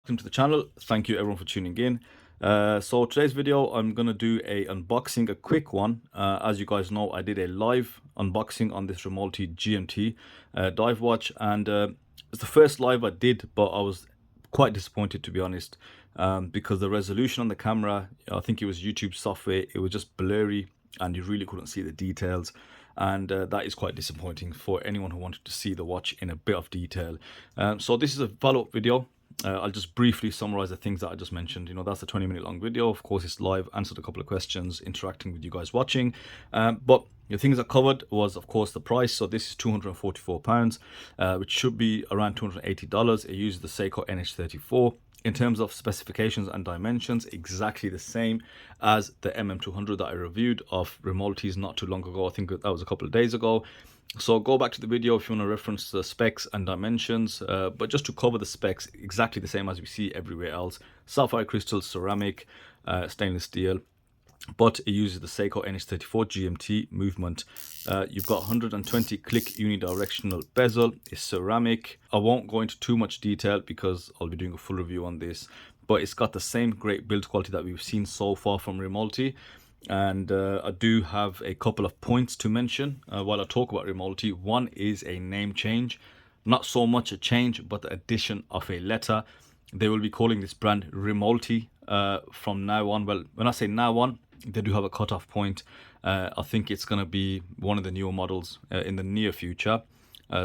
Welcome to the channel. Thank you everyone for tuning in. So today's video, I'm gonna do a unboxing, a quick one. As you guys know, I did a live unboxing on this RMALTI GMT dive watch, and it's the first live I did, but I was quite disappointed, to be honest, because the resolution on the camera, I think it was YouTube software, it was just blurry and you really couldn't see the details, and that is quite disappointing for anyone who wanted to see the watch in a bit of detail. So this is a follow-up video. I'll just briefly summarize the things that I just mentioned. That's a 20-minute long video. Of course, it's live, answered a couple of questions, interacting with you guys watching. But the things I covered was, of course, the price. So this is £244, which should be around $280. It uses the Seiko NH34. In terms of specifications and dimensions, exactly the same as the MM200 that I reviewed of RMALTI's not too long ago. I think that was a couple of days ago. So go back to the video if you want to reference the specs and dimensions, but just to cover the specs, exactly the same as we see everywhere else. Sapphire crystal, ceramic, stainless steel, but it uses the Seiko NH34 GMT movement. You've got 120 click unidirectional bezel. It's ceramic. I won't go into too much detail because I'll be doing a full review on this, but it's got the same great build quality that we've seen so far from RMALTI. And I do have a couple of points to mention while I talk about RMALTI. One is a name change, not so much a change, but the addition of a letter. They will be calling this brand RMALTI from now on. Well, when I say now on, they do have a cutoff point. I think it's going to be one of the newer models in the near future.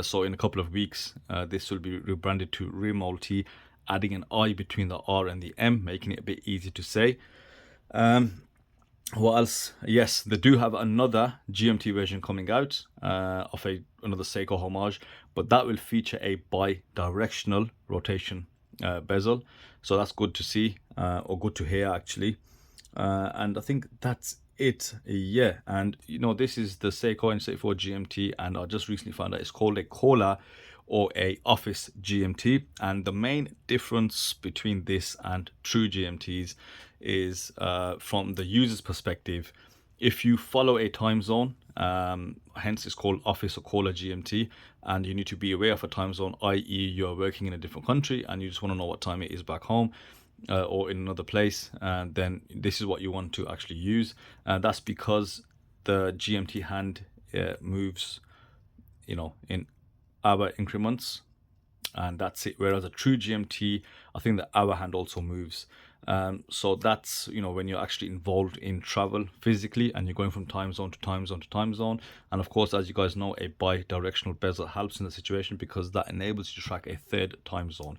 So in a couple of weeks, this will be rebranded to RMALTI, adding an I between the R and the M, making it a bit easy to say. What else? Yes, they do have another GMT version coming out of another Seiko homage, but that will feature a bi-directional rotation bezel. So that's good to see, or good to hear actually. And I think that's it. Yeah, and this is the Seiko N64 GMT, and I just recently found out it's called a Cola or a Office GMT. And the main difference between this and true GMTs is from the user's perspective. If you follow a time zone, hence it's called Office or Cola GMT, and you need to be aware of a time zone, i.e. you're working in a different country and you just want to know what time it is back home, or in another place, and then this is what you want to actually use. That's because the GMT hand moves in hour increments, and that's it. Whereas a true GMT, I think the hour hand also moves. So that's when you're actually involved in travel physically and you're going from time zone to time zone to time zone. And of course, as you guys know, a bi-directional bezel helps in the situation because that enables you to track a third time zone.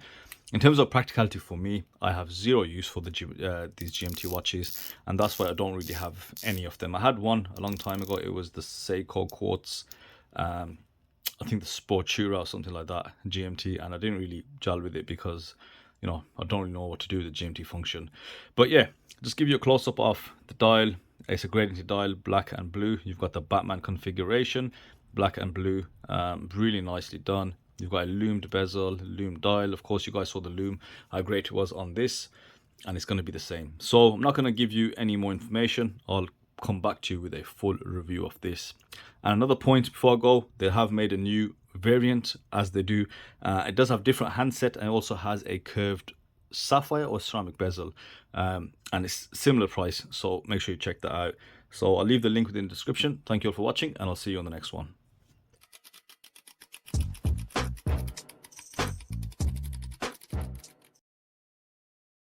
In terms of practicality for me, I have zero use for these GMT watches, and that's why I don't really have any of them. I had one a long time ago. It was the Seiko Quartz, I think the Sportura or something like that, GMT, and I didn't really gel with it because I don't really know what to do with the GMT function. But yeah, just give you a close-up of the dial. It's a gradient dial, black and blue. You've got the Batman configuration, black and blue, really nicely done. You've got a loomed bezel, loomed dial. Of course, you guys saw the loom, how great it was on this, and it's going to be the same. So I'm not going to give you any more information. I'll come back to you with a full review of this. And another point before I go, they have made a new variant, as they do. It does have different handset, and it also has a curved sapphire or ceramic bezel, and it's similar price, so make sure you check that out. So I'll leave the link within the description. Thank you all for watching, and I'll see you on the next one.